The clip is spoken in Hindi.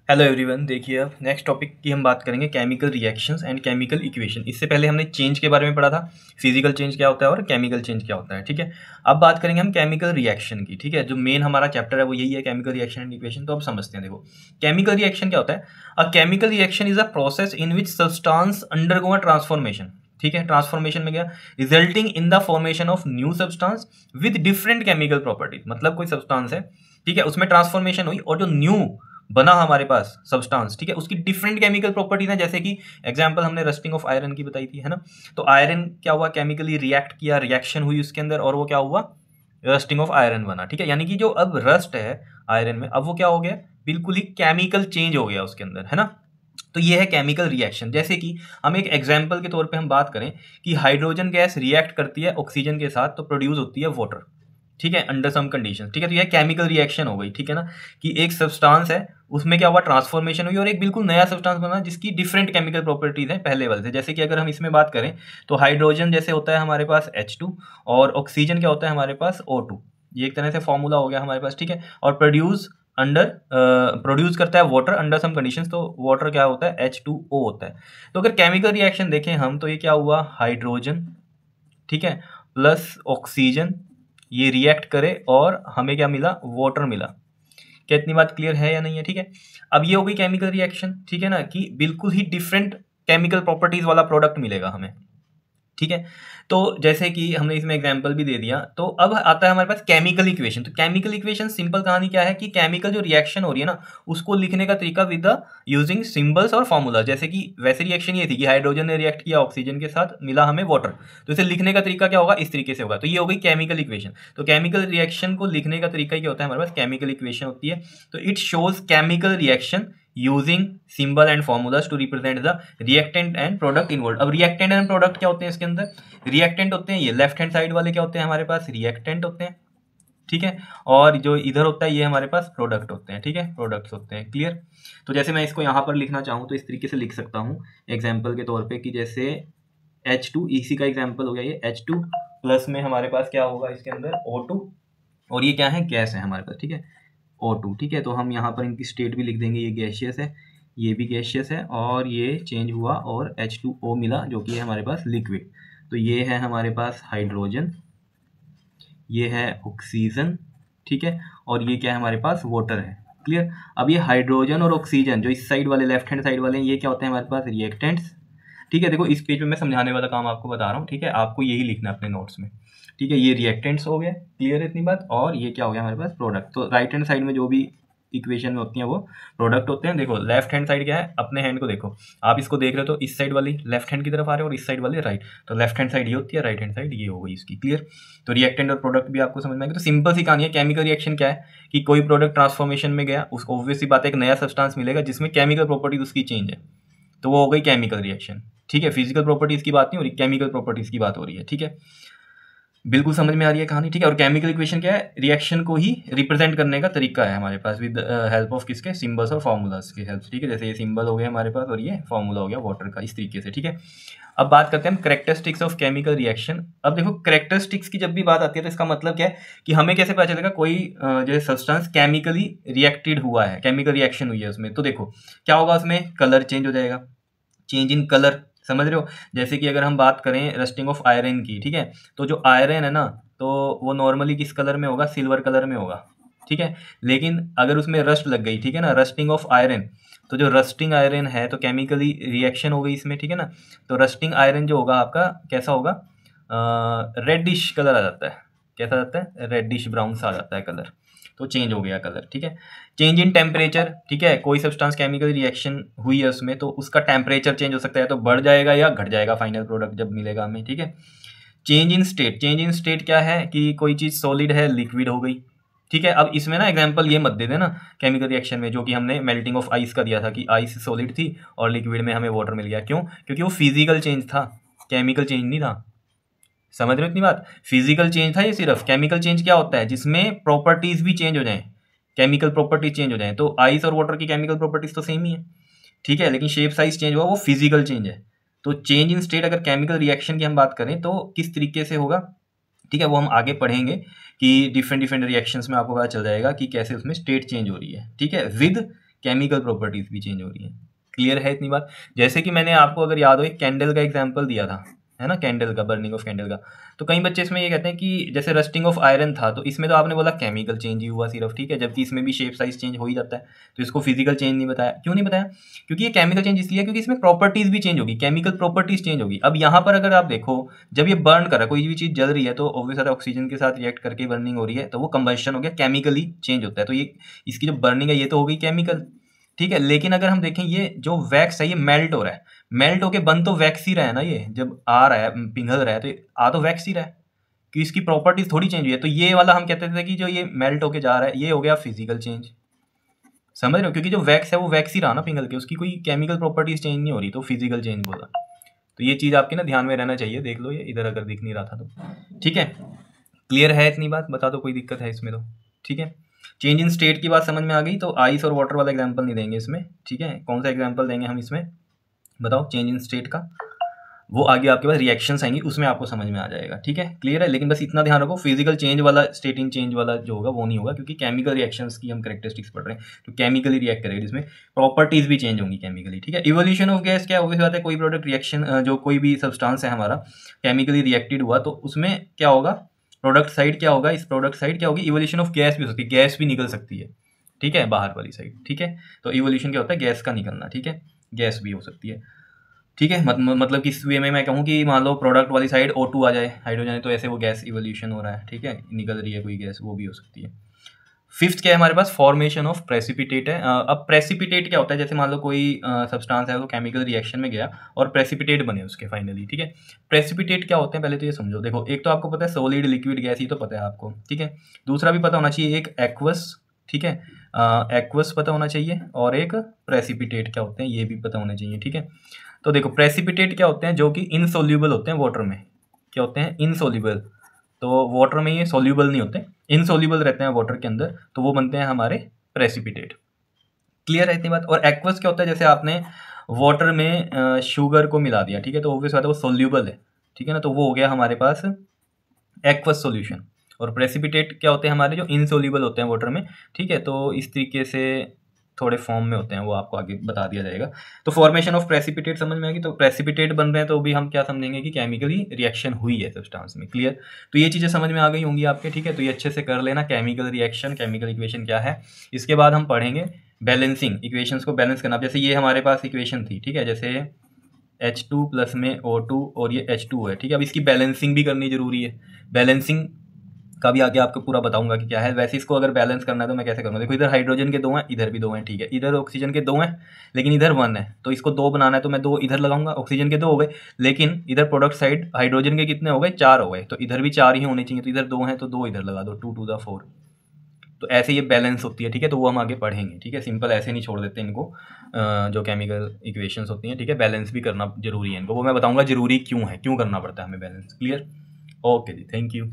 हेलो एवरीवन, देखिए अब नेक्स्ट टॉपिक की हम बात करेंगे chemical reactions and chemical equation. इससे पहले हमने चेंज के बारे में पढ़ा था, फिजिकल चेंज क्या होता है और केमिकल चेंज क्या होता है। ठीक है, अब बात करेंगे हम केमिकल रिएक्शन की। ठीक है, जो मेन हमारा चैप्टर है वो यही है, केमिकल रिएक्शन एंड इक्वेशन। तो अब समझते हैं। देखो, केमिकल रिएक्शन क्या होता है। A chemical reaction is a process in which substance undergo a transformation. ठीक है, ट्रांसफॉर्मेशन में गया resulting in the formation of new substance with different chemical properties. मतलब कोई सब्सटेंस है, ठीक है, उसमें ट्रांसफॉर्मेशन हुई और जो न्यू बना हमारे पास सब्सटेंस, ठीक है, उसकी डिफरेंट केमिकल प्रॉपर्टीज हैं। जैसे कि एग्जांपल हमने रस्टिंग ऑफ आयरन की बताई थी, है ना। तो आयरन क्या हुआ, केमिकली रिएक्ट किया, रिएक्शन हुई उसके अंदर और वो क्या हुआ, रस्टिंग ऑफ आयरन बना। ठीक है, यानी कि जो अब रस्ट है आयरन में, अब वो क्या हो गया, बिल्कुल ही केमिकल चेंज हो गया उसके अंदर, है ना। तो ये है केमिकल रिएक्शन। जैसे कि हम एक एग्जाम्पल के तौर पे हम बात करें कि हाइड्रोजन गैस रिएक्ट करती है ऑक्सीजन के साथ, तो प्रोड्यूस होती है वाटर। ठीक है, अंडर सम कंडीशन। ठीक है, तो यह केमिकल रिएक्शन हो गई। ठीक है ना, कि एक सब्सटेंस है, उसमें क्या हुआ, ट्रांसफॉर्मेशन हुई और एक बिल्कुल नया सब्सटेंस बना जिसकी डिफरेंट केमिकल प्रॉपर्टीज हैं पहले वाले से। जैसे कि अगर हम इसमें बात करें तो हाइड्रोजन जैसे होता है हमारे पास H2 और ऑक्सीजन क्या होता है हमारे पास O2। ये एक तरह से फॉर्मूला हो गया हमारे पास। ठीक है, और प्रोड्यूस करता है वाटर अंडर सम कंडीशंस। तो वाटर क्या होता है, H2O होता है। तो अगर केमिकल रिएक्शन देखें हम, तो ये क्या हुआ, हाइड्रोजन, ठीक है, प्लस ऑक्सीजन, ये रिएक्ट करे और हमें क्या मिला, वाटर मिला। क्या इतनी बात क्लियर है या नहीं है। ठीक है, अब ये हो गई केमिकल रिएक्शन। ठीक है ना, कि बिल्कुल ही डिफरेंट केमिकल प्रॉपर्टीज वाला प्रोडक्ट मिलेगा हमें। ठीक है, तो जैसे कि हमने इसमें एग्जांपल भी दे दिया। तो अब आता है हमारे पास केमिकल इक्वेशन। तो केमिकल इक्वेशन सिंपल कहानी क्या है कि केमिकल जो रिएक्शन हो रही है ना, उसको लिखने का तरीका विद द यूजिंग सिंबल्स और फॉर्मूला। जैसे कि वैसे रिएक्शन ये थी कि हाइड्रोजन ने रिएक्ट किया ऑक्सीजन के साथ, मिला हमें वाटर, तो इसे लिखने का तरीका क्या होगा, इस तरीके से होगा। तो ये हो गई केमिकल इक्वेशन। तो केमिकल रिएक्शन को लिखने का तरीका क्या होता है, हमारे पास केमिकल इक्वेशन होती है। तो it shows chemical reaction using symbol and formulas to represent the reactant and product involve. अब रिएक्टेंट एंड प्रोडक्ट क्या होते हैं इसके अंदर, रिएक्टेंट होते हैं ये लेफ्ट हैंड साइड वाले, क्या होते हैं हमारे पास, रिएक्टेंट होते हैं। ठीक है, और जो इधर होता है ये हमारे पास प्रोडक्ट होते हैं। ठीक है, प्रोडक्ट्स होते हैं। क्लियर। तो जैसे मैं इसको यहाँ पर लिखना चाहूँ तो इस तरीके से लिख सकता हूँ एग्जाम्पल के तौर पे, कि जैसे H2, इसी का एग्जाम्पल हो गया ये H2 प्लस में हमारे पास क्या होगा इसके अंदर, O2, और ये क्या है, गैस है हमारे पास। ठीक है, O2। ठीक है, तो हम यहाँ पर इनकी स्टेट भी लिख देंगे, ये गैशियस है, ये भी गैशियस है, और ये चेंज हुआ और H2O मिला जो कि है हमारे पास लिक्विड। तो ये है हमारे पास हाइड्रोजन, ये है ऑक्सीजन, ठीक है, और ये क्या है हमारे पास, वाटर है। क्लियर। अब ये हाइड्रोजन और ऑक्सीजन जो इस साइड वाले लेफ्ट हैंड साइड वाले हैं, ये क्या होते हैं हमारे पास, रिएक्टेंट्स। ठीक है, देखो इस पेज पे मैं समझाने वाला काम आपको बता रहा हूँ। ठीक है, आपको यही लिखना है अपने नोट्स में। ठीक है, ये रिएक्टेंट्स हो गए, क्लियर है इतनी बात। और ये क्या हो गया हमारे पास, प्रोडक्ट। तो राइट हैंड साइड में जो भी इक्वेशन में होती हैं वो प्रोडक्ट होते हैं। देखो लेफ्ट हैंड साइड क्या है, अपने हैंड को देखो, आप इसको देख रहे हो तो इस साइड वाली लेफ्ट हैंड की तरफ आ रहे हो और इस साइड वाली राइट। तो लेफ्ट हैंड साइड ये होती है, राइट हैंड साइड ये हो गई इसकी। क्लियर। तो रिएक्टेंट और प्रोडक्ट भी आपको समझ में आएगी। तो सिंपल सी कहानी है। केमिकल रिएक्शन क्या है कि कोई प्रोडक्ट ट्रांसफॉर्मेशन में गया, उसको ऑब्वियस सी बात है एक नया सब्सटेंस मिलेगा जिसमें केमिकल प्रॉपर्टीज उसकी चेंज है, तो वो हो गई केमिकल रिएक्शन। ठीक है, फिजिकल प्रॉपर्टीज की बात नहीं हो रही, केमिकल प्रॉपर्टीज की बात हो रही है। ठीक है, बिल्कुल समझ में आ रही है कहानी। ठीक है, और केमिकल इक्वेशन क्या है, रिएक्शन को ही रिप्रेजेंट करने का तरीका है हमारे पास विद हेल्प ऑफ किसके, सिंबल्स और फॉर्मूलाज के हेल्प। ठीक है, जैसे ये सिंबल हो गया हमारे पास और ये फॉर्मूला हो गया वाटर का, इस तरीके से। ठीक है, अब बात करते हैं हम करेक्टरिस्टिक्स ऑफ केमिकल रिएक्शन। अब देखो करेक्टरिस्टिक्स की जब भी बात आती है तो इसका मतलब क्या है कि हमें कैसे पता चलेगा कोई जो सब्सटेंस केमिकली रिएक्टेड हुआ है, केमिकल रिएक्शन हुई है उसमें। तो देखो क्या होगा, उसमें कलर चेंज हो जाएगा, चेंज इन कलर, समझ रहे हो। जैसे कि अगर हम बात करें रस्टिंग ऑफ आयरन की, ठीक है, तो जो आयरन है ना, तो वो नॉर्मली किस कलर में होगा, सिल्वर कलर में होगा। ठीक है, लेकिन अगर उसमें रस्ट लग गई, ठीक है ना, रस्टिंग ऑफ आयरन, तो जो रस्टिंग आयरन है तो केमिकली रिएक्शन हो गई इसमें। ठीक है ना, तो रस्टिंग आयरन जो होगा आपका कैसा होगा, रेडिश कलर आ जाता है। कैसा आ जाता है, रेडिश ब्राउन सा आ जाता है कलर। तो चेंज हो गया कलर। ठीक है, चेंज इन टेम्परेचर, ठीक है, कोई सब्सटेंस केमिकल रिएक्शन हुई है उसमें तो उसका टेम्परेचर चेंज हो सकता है, तो बढ़ जाएगा या घट जाएगा फाइनल प्रोडक्ट जब मिलेगा हमें। ठीक है, change in state, change in state क्या है कि कोई चीज़ सॉलिड है लिक्विड हो गई। ठीक है, अब इसमें ना एग्जांपल ये मत दे देना केमिकल रिएक्शन में जो कि हमने मेल्टिंग ऑफ आइस का दिया था, कि आइस सॉलिड थी और लिक्विड में हमें वाटर मिल गया। क्यों, क्योंकि वो फिजिकल चेंज था, केमिकल चेंज नहीं था। समझ रहे हो इतनी बात, फिजिकल चेंज था ये सिर्फ। केमिकल चेंज क्या होता है, जिसमें प्रॉपर्टीज भी चेंज हो जाएं, केमिकल प्रॉपर्टीज चेंज हो जाएं। तो आइस और वाटर की केमिकल प्रॉपर्टीज तो सेम ही है, ठीक है, लेकिन शेप साइज चेंज हुआ, वो फिजिकल चेंज है। तो चेंज इन स्टेट अगर केमिकल रिएक्शन की हम बात करें तो किस तरीके से होगा, ठीक है, वो हम आगे पढ़ेंगे कि डिफरेंट डिफरेंट रिएक्शंस में आपको पता चल जाएगा कि कैसे उसमें स्टेट चेंज हो रही है। ठीक है, विद केमिकल प्रॉपर्टीज भी चेंज हो रही हैं। क्लियर है इतनी बात? जैसे कि मैंने आपको अगर याद हो एक कैंडल का एग्जाम्पल दिया था, है ना, कैंडल का, बर्निंग ऑफ कैंडल का, तो कई बच्चे इसमें ये कहते हैं कि जैसे रस्टिंग ऑफ आयरन था, तो इसमें तो आपने बोला केमिकल चेंज ही हुआ सिर्फ, ठीक है, जबकि इसमें भी शेप साइज चेंज हो ही जाता है, तो इसको फिजिकल चेंज नहीं बताया। क्यों नहीं बताया? क्योंकि ये केमिकल चेंज इसलिए क्योंकि इसमें प्रॉपर्टीज भी चेंज होगी, केमिकल प्रॉपर्टीज चेंज होगी। अब यहाँ पर अगर आप देखो, जब ये बर्न कर रहा है, कोई भी चीज जल रही है, तो ऑब्वियस ऑक्सीजन के साथ रिएक्ट करके बर्निंग हो रही है, तो वो कंबशन हो गया, केमिकली चेंज होता है। तो ये इसकी जो बर्निंग है ये तो हो गई केमिकल, ठीक है। लेकिन अगर हम देखें ये जो वैक्स है ये मेल्ट हो रहा है, मेल्ट होके बन तो वैक्स ही रहा है ना, ये जब आ रहा है पिघल रहा है तो आ तो वैक्स ही रहा है, कि इसकी प्रॉपर्टीज थोड़ी चेंज हुई है। तो ये वाला हम कहते थे कि जो ये मेल्ट होके जा रहा है ये हो गया फिजिकल चेंज, समझ रहे हो? क्योंकि जो वैक्स है वो वैक्स ही रहा ना पिघल के, उसकी कोई केमिकल प्रॉपर्टीज चेंज नहीं हो रही, तो फिजिकल चेंज बोला। तो ये चीज़ आपके ना ध्यान में रहना चाहिए, देख लो ये इधर अगर दिख नहीं रहा था तो, ठीक है। क्लियर है इतनी बात? बता दो कोई दिक्कत है इसमें तो, ठीक है। चेंज इन स्टेट की बात समझ में आ गई, तो आइस और वाटर वाला एग्जांपल नहीं देंगे इसमें, ठीक है। कौन सा एग्जांपल देंगे हम इसमें, बताओ? चेंज इन स्टेट का, वो आगे आपके पास रिएक्शंस आएंगी उसमें आपको समझ में आ जाएगा, ठीक है। क्लियर है? लेकिन बस इतना ध्यान रखो, फिजिकल चेंज वाला, स्टेट इन चेंज वाला जो होगा वो नहीं होगा, क्योंकि केमिकल रिएक्शंस की हम कैरेक्टरिस्टिक्स पढ़ रहे हैं, तो केमिकली रिएक्ट करेगा, जिसमें प्रॉपर्टीज भी चेंज होंगी केमिकली, ठीक है। इवोल्यूशन ऑफ गैस क्या ऑब्वियस बात है, कोई प्रोडक्ट रिएक्शन, जो कोई भी सब्सटेंस है हमारा केमिकली रिएक्टेड हुआ, तो उसमें क्या होगा, प्रोडक्ट साइड क्या होगा, इस प्रोडक्ट साइड क्या होगी, इवोल्यूशन ऑफ गैस भी हो सकती है, गैस भी निकल सकती है, ठीक है, बाहर वाली साइड, ठीक है। तो इवोल्यूशन क्या होता है, गैस का निकलना, ठीक है, गैस भी हो सकती है, ठीक है। मतलब कि इस वे में मैं कहूँ कि मान लो प्रोडक्ट वाली साइड O2 आ जाए, हाइड्रोजन है, तो ऐसे वो गैस इवोल्यूशन हो रहा है, ठीक है, निकल रही है कोई गैस, वो भी हो सकती है। फिफ्थ क्या है हमारे पास, फॉर्मेशन ऑफ प्रेसिपिटेट है। अब प्रेसिपिटेट क्या होता है, जैसे मान लो कोई सब्सटेंस है वो केमिकल रिएक्शन में गया और प्रेसिपिटेट बने उसके फाइनली, ठीक है। प्रेसिपिटेट क्या होते हैं पहले तो ये समझो, देखो एक तो आपको पता है सॉलिड, लिक्विड, गैस, ये तो पता है आपको, ठीक है। दूसरा भी पता होना चाहिए, एक एक्वस, ठीक है, एक्वस पता होना चाहिए, और एक प्रेसिपिटेट क्या होते हैं ये भी पता होना चाहिए, ठीक है। तो देखो प्रेसिपिटेट क्या होते हैं, जो कि इनसोल्यूबल होते हैं वाटर में, क्या होते हैं, इनसोल्यूबल, तो वाटर में ये सोल्यूबल नहीं होते, इनसोल्यूबल रहते हैं वाटर के अंदर, तो वो बनते हैं हमारे प्रेसिपिटेट। क्लियर है इतनी बात? और एक्वस क्या होता है, जैसे आपने वाटर में शुगर को मिला दिया, ठीक है, तो ऑब्वियस बात है वो सोल्यूबल है, ठीक है ना, तो वो हो गया हमारे पास एक्वस सॉल्यूशन। और प्रेसिपिटेट क्या होते हैं हमारे, जो इनसोल्यूबल होते हैं वाटर में, ठीक है। तो इस तरीके से थोड़े फॉर्म में होते हैं, वो आपको आगे बता दिया जाएगा। तो फॉर्मेशन ऑफ प्रेसिपिटेट समझ में आएगी, तो प्रेसिपिटेट बन रहे हैं तो भी हम क्या समझेंगे कि केमिकली रिएक्शन हुई है सब्सटेंस में। क्लियर? तो ये चीज़ें समझ में आ गई होंगी आपके, ठीक है। तो ये अच्छे से कर लेना, केमिकल रिएक्शन, केमिकल इक्वेशन क्या है। इसके बाद हम पढ़ेंगे बैलेंसिंग, इक्वेशंस को बैलेंस करना। जैसे ये हमारे पास इक्वेशन थी, ठीक है, जैसे H2 प्लस में O2 और ये H2 है, ठीक है। अब इसकी बैलेंसिंग भी करनी जरूरी है, बैलेंसिंग का भी आगे आपको पूरा बताऊंगा कि क्या है। वैसे इसको अगर बैलेंस करना है तो मैं कैसे करूँगा, देखो इधर हाइड्रोजन के 2 हैं, इधर भी 2 हैं, ठीक है, इधर ऑक्सीजन के 2 हैं लेकिन इधर 1 है, तो इसको 2 बनाना है तो मैं 2 इधर लगाऊंगा, ऑक्सीजन के 2 हो गए, लेकिन इधर प्रोडक्ट साइड हाइड्रोजन के कितने हो गए, 4 हो गए, तो इधर भी 4 ही होने चाहिए, तो इधर 2 हैं तो 2 इधर लगा दो, 2 to the 4। तो ऐसे ये बैलेंस होती है, ठीक है, तो वो हम आगे पढ़ेंगे, ठीक है। सिंपल ऐसे नहीं छोड़ देते इनको, जो केमिकल इक्वेशंस होती हैं, ठीक है, बैलेंस भी करना जरूरी है इनको, वो मैं बताऊंगा जरूरी क्यों है, क्यों करना पड़ता है हमें balance. Clear? Okay ji, thank you.